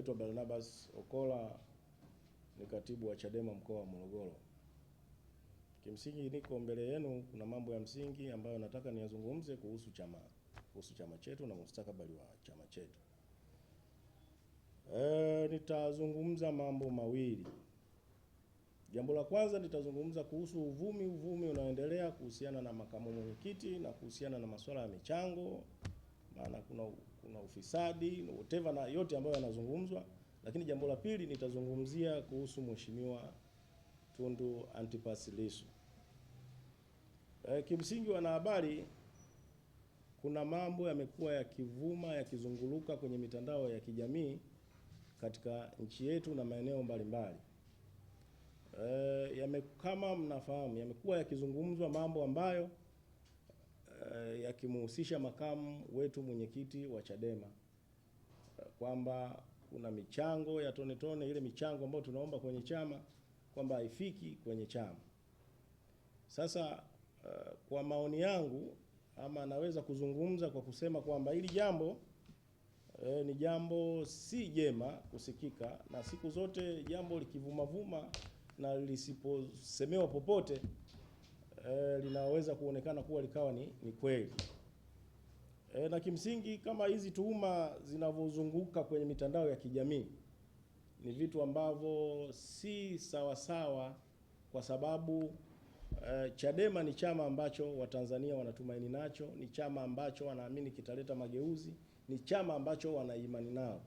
naitwa Barnabas Okola, ni katibu wa Chadema mkoa wa Morogoro. Kimsingi niko mbele yenu, kuna mambo ya msingi ambayo nataka niyazungumze kuhusu chama chetu na mustakabali wa chama chetu. Nitazungumza mambo mawili. Jambo la kwanza nitazungumza kuhusu uvumi unaoendelea kuhusiana na makamu mwenyekiti na kuhusiana na masuala ya michango, maana kuna ufisadi na whatever na yote ambayo yanazungumzwa. Lakini jambo la pili nitazungumzia kuhusu Mheshimiwa Tundu Antipas Lissu. Kimsingi wanahabari, kuna mambo yamekuwa yakivuma yakizunguluka kwenye mitandao ya kijamii katika nchi yetu na maeneo mbalimbali. Kama mnafahamu, yamekuwa yakizungumzwa mambo ambayo yakimhusisha makamu wetu mwenyekiti wa Chadema, kwamba kuna michango ya tone, ile michango ambayo tunaomba kwenye chama kwamba haifiki kwenye chama. Sasa kwa maoni yangu, ama naweza kuzungumza kwa kusema kwamba hili jambo ni jambo si jema kusikika, na siku zote jambo likivuma na lisiposemewa popote linaweza kuonekana kuwa likawa ni kweli. Na kimsingi kama hizi tuhuma zinavyozunguka kwenye mitandao ya kijamii ni vitu ambavyo si sawa, kwa sababu Chadema ni chama ambacho Watanzania wanatumaini nacho, ni chama ambacho wanaamini kitaleta mageuzi, ni chama ambacho wanaimani nao.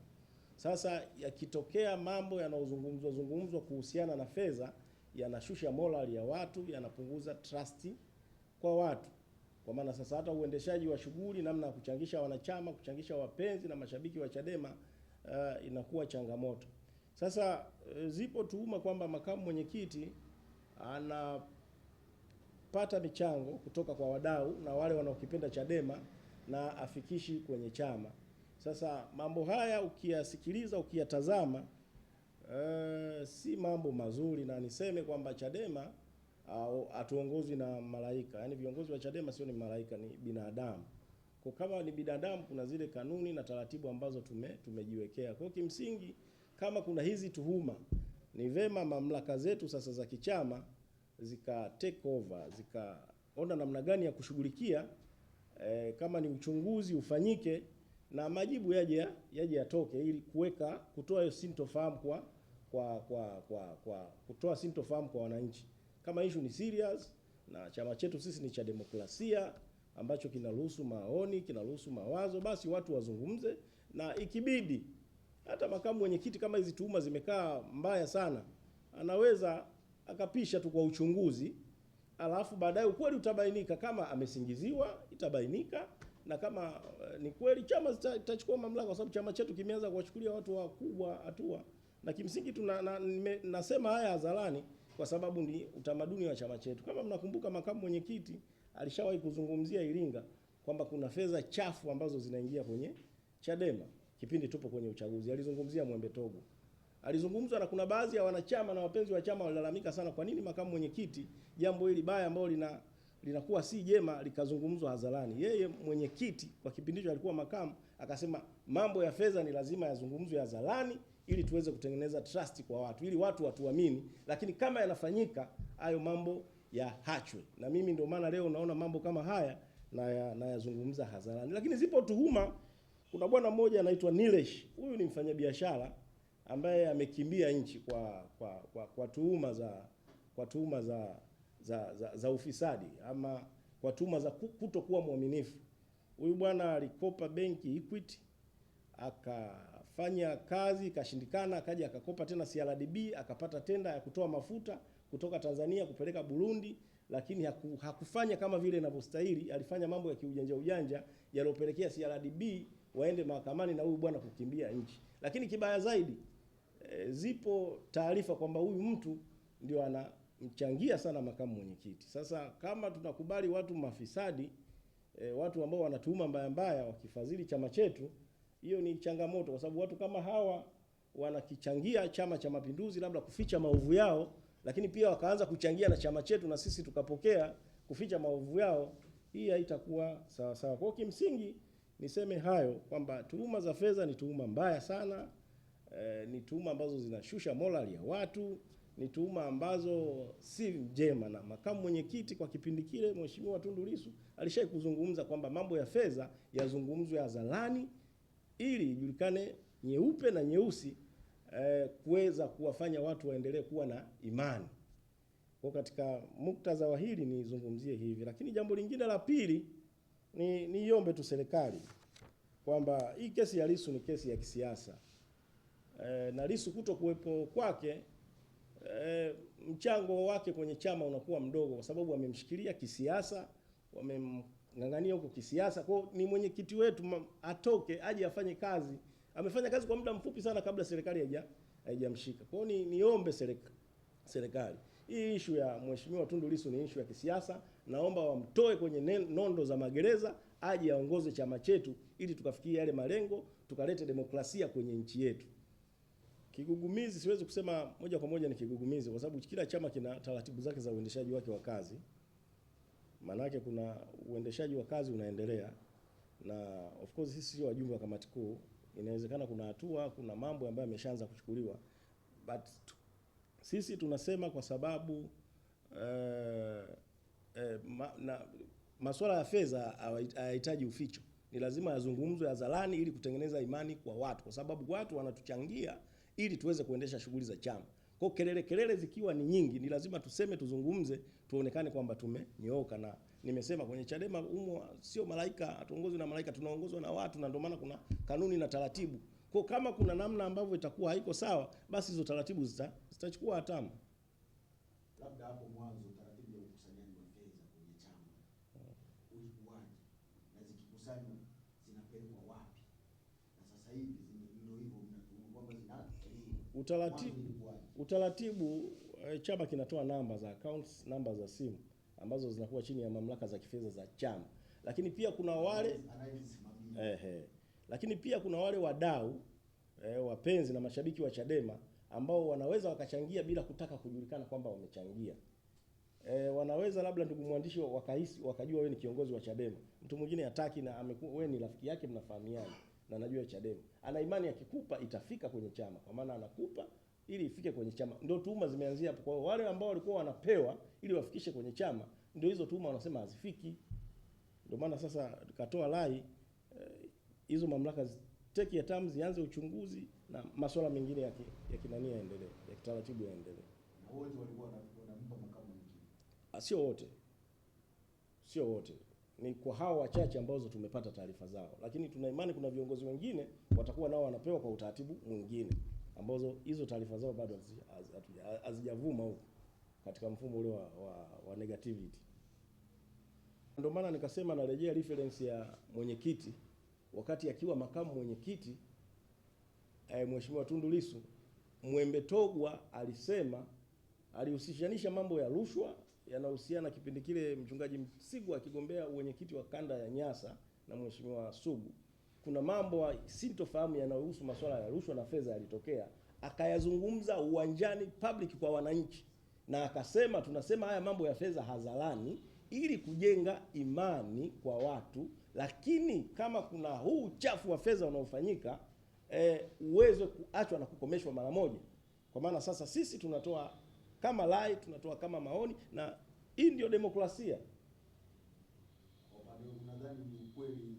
Sasa yakitokea mambo yanayozungumzwa kuhusiana na fedha, yanashusha morali ya watu, yanapunguza trust kwa watu. Kwa maana sasa hata uendeshaji wa shughuli, namna ya kuchangisha wanachama, kuchangisha wapenzi na mashabiki wa Chadema inakuwa changamoto. Sasa zipo tuhuma kwamba makamu mwenyekiti anapata michango kutoka kwa wadau na wale wanaokipenda Chadema na afikishi kwenye chama. Sasa mambo haya ukiyasikiliza, ukiyatazama, si mambo mazuri, na niseme kwamba Chadema hatuongozwi na malaika. Yaani viongozi wa Chadema sio ni malaika, ni binadamu. Kwa kama ni binadamu, kuna zile kanuni na taratibu ambazo tumejiwekea. Kwa kimsingi kama kuna hizi tuhuma, ni vema mamlaka zetu sasa za kichama zika take over, zikaona namna gani ya kushughulikia, kama ni uchunguzi ufanyike na majibu yaje yatoke, ili kutoa hiyo sintofahamu kutoa sintofahamu kwa wananchi. Kama issue ni serious, na chama chetu sisi ni cha demokrasia ambacho kinaruhusu maoni, kinaruhusu mawazo, basi watu wazungumze, na ikibidi hata makamu mwenyekiti kama hizi tuhuma zimekaa mbaya sana, anaweza akapisha tu kwa uchunguzi, alafu baadaye ukweli utabainika. Kama amesingiziwa itabainika, na kama ni kweli chama itachukua mamlaka, kwa sababu chama chetu kimeanza kuwachukulia watu wakubwa hatua. Na kimsingi nasema haya hadharani kwa sababu ni utamaduni wa chama chetu. Kama mnakumbuka, makamu mwenyekiti alishawahi kuzungumzia Iringa kwamba kuna fedha chafu ambazo zinaingia kwenye Chadema kipindi tupo kwenye uchaguzi. Alizungumzia Mwembe Togo. Alizungumzwa, na kuna baadhi ya wanachama na wapenzi wa chama walilalamika sana, kwa nini makamu mwenyekiti jambo hili baya ambalo linakuwa si jema likazungumzwa hadharani. Yeye mwenyekiti kwa kipindi hicho alikuwa makamu, akasema mambo ya fedha ni lazima yazungumzwe hadharani ili tuweze kutengeneza trust kwa watu, ili watu watuamini, lakini kama yanafanyika hayo mambo yaachwe. Na mimi ndio maana leo naona mambo kama haya na yazungumza hadharani. Lakini zipo tuhuma. Kuna bwana mmoja anaitwa Nilesh. Huyu ni mfanyabiashara ambaye amekimbia nchi kwa tuhuma za ufisadi, ama kwa tuhuma za kutokuwa mwaminifu. Huyu bwana alikopa benki Equity, akafanya kazi ikashindikana, akaja akakopa tena CRDB, akapata tenda ya kutoa mafuta kutoka Tanzania kupeleka Burundi, lakini hakufanya kama vile inavyostahili. Alifanya mambo ya kiujanja yaliyopelekea CRDB waende mahakamani na huyu bwana kukimbia nchi. Lakini kibaya zaidi, zipo taarifa kwamba huyu mtu ndio anamchangia sana makamu mwenyekiti. Sasa kama tunakubali watu mafisadi, watu ambao wanatuhuma mbaya wakifadhili chama chetu, hiyo ni changamoto, kwa sababu watu kama hawa wanakichangia Chama cha Mapinduzi labda kuficha maovu yao, lakini pia wakaanza kuchangia na chama chetu na sisi tukapokea kuficha maovu yao. Hii haitakuwa sawa. Kwa kimsingi niseme hayo kwamba tuhuma za fedha ni tuhuma mbaya sana. ni tuhuma ambazo zinashusha morali ya watu, ni tuhuma ambazo si njema, na makamu mwenyekiti kwa kipindi kile Mheshimiwa Tundu Lissu alishai kuzungumza kwamba mambo ya fedha yazungumzwe hadharani ili ijulikane nyeupe na nyeusi, kuweza kuwafanya watu waendelee kuwa na imani. Kwa katika muktadha wa hili nizungumzie hivi, lakini jambo lingine la pili niombe tu serikali kwamba hii kesi ya Lissu ni kesi ya kisiasa, na Lissu kuto kuwepo kwake, mchango wake kwenye chama unakuwa mdogo, kwa sababu wamemshikilia kisiasa, wamemng'ang'ania huko kisiasa. Kwa ni mwenyekiti wetu atoke aje afanye kazi. Amefanya kazi kwa muda mfupi sana kabla serikali haijamshika. Kwa hiyo niombe serikali, hii issue ya Mheshimiwa Tundu Lissu ni issue ya kisiasa. Naomba wamtoe kwenye nondo za magereza, aje aongoze chama chetu ili tukafikia yale malengo, tukalete demokrasia kwenye nchi yetu. Kigugumizi siwezi kusema moja kwa moja ni kigugumizi, kwa sababu kila chama kina taratibu zake za uendeshaji wake wa kazi. Maanake kuna uendeshaji wa kazi unaendelea, na of course sisi sio wajumbe wa kamati kuu. Inawezekana kuna hatua, kuna mambo ambayo yameshaanza kuchukuliwa, but sisi tunasema kwa sababu masuala ya fedha hayahitaji uficho, ni lazima yazungumzwe hadharani ili kutengeneza imani kwa watu, kwa sababu watu wanatuchangia ili tuweze kuendesha shughuli za chama. Kwa kelele zikiwa ni nyingi, ni lazima tuseme, tuzungumze, tuonekane kwamba tumenyooka. Na nimesema kwenye Chadema humo sio malaika, hatuongozwi na malaika, tunaongozwa na watu, na ndio maana kuna kanuni na taratibu. Kwa kama kuna namna ambavyo itakuwa haiko sawa, basi hizo taratibu zitachukua hatamu. Labda hapo mwanzo taratibu ya ukusanyaji wa fedha kwenye chama ulikuwaje, na zikikusanywa zinapelekwa wapi, na sasa hivi ndio hivyo kwamba utaratibu chama kinatoa namba za accounts, namba za simu ambazo zinakuwa chini ya mamlaka za kifedha za chama, lakini pia kuna wale lakini pia kuna wale wadau wapenzi na mashabiki wa Chadema ambao wanaweza wakachangia bila kutaka kujulikana kwamba wamechangia. Wanaweza labda, ndugu mwandishi, wakajua wewe ni kiongozi wa Chadema, mtu mwingine hataki, na wewe ni rafiki yake, mnafahamiana na anajua Chadema, ana imani akikupa itafika kwenye chama, kwa maana anakupa ili ifike kwenye chama. Ndio tuhuma zimeanzia hapo. Kwa wale ambao walikuwa wanapewa ili wafikishe kwenye chama, ndio hizo tuhuma wanasema hazifiki. Ndio maana sasa tukatoa rai hizo mamlaka take ya terms, zianze uchunguzi na masuala mengine ya kinania yaendelee, ya kitaratibu yaendelee. Na wote walikuwa wanampa makamu mwenyekiti? Sio wote, ni kwa hao wachache ambao tumepata taarifa zao, lakini tuna imani kuna viongozi wengine watakuwa nao wanapewa kwa utaratibu mwingine, ambazo hizo taarifa zao bado hazijavuma huko katika mfumo ule wa negativity. Ndio maana nikasema narejea reference ya mwenyekiti wakati akiwa makamu mwenyekiti, Mheshimiwa Tundu Lissu, Mwembe Togwa alisema, alihusishanisha mambo ya rushwa yanahusiana kipindi kile mchungaji Msigwa akigombea uwenyekiti wa kanda ya Nyasa na Mheshimiwa Sugu. Kuna mambo sintofahamu yanayohusu masuala ya rushwa na fedha yalitokea, akayazungumza uwanjani public kwa wananchi, na akasema tunasema haya mambo ya fedha hadharani ili kujenga imani kwa watu, lakini kama kuna huu uchafu wa fedha unaofanyika uweze kuachwa na kukomeshwa mara moja. Kwa maana sasa sisi tunatoa kama rai, tunatoa kama maoni, na hii ndio demokrasia. Unadhani ni kweli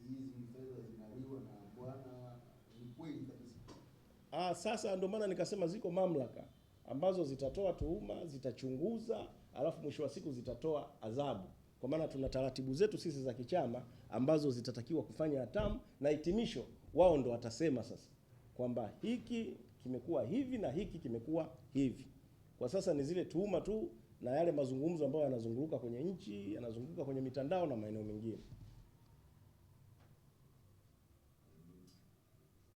hizi fedha zinaliwa na bwana, ni kweli kabisa? Sasa ndio maana nikasema ziko mamlaka ambazo zitatoa tuhuma, zitachunguza, alafu mwisho wa siku zitatoa adhabu. Kwa maana tuna taratibu zetu sisi za kichama ambazo zitatakiwa kufanya hatamu, na hitimisho wao ndo watasema sasa kwamba hiki kimekuwa hivi na hiki kimekuwa hivi. Kwa sasa ni zile tuhuma tu na yale mazungumzo ambayo yanazunguka kwenye nchi, yanazunguka kwenye mitandao na maeneo mengine.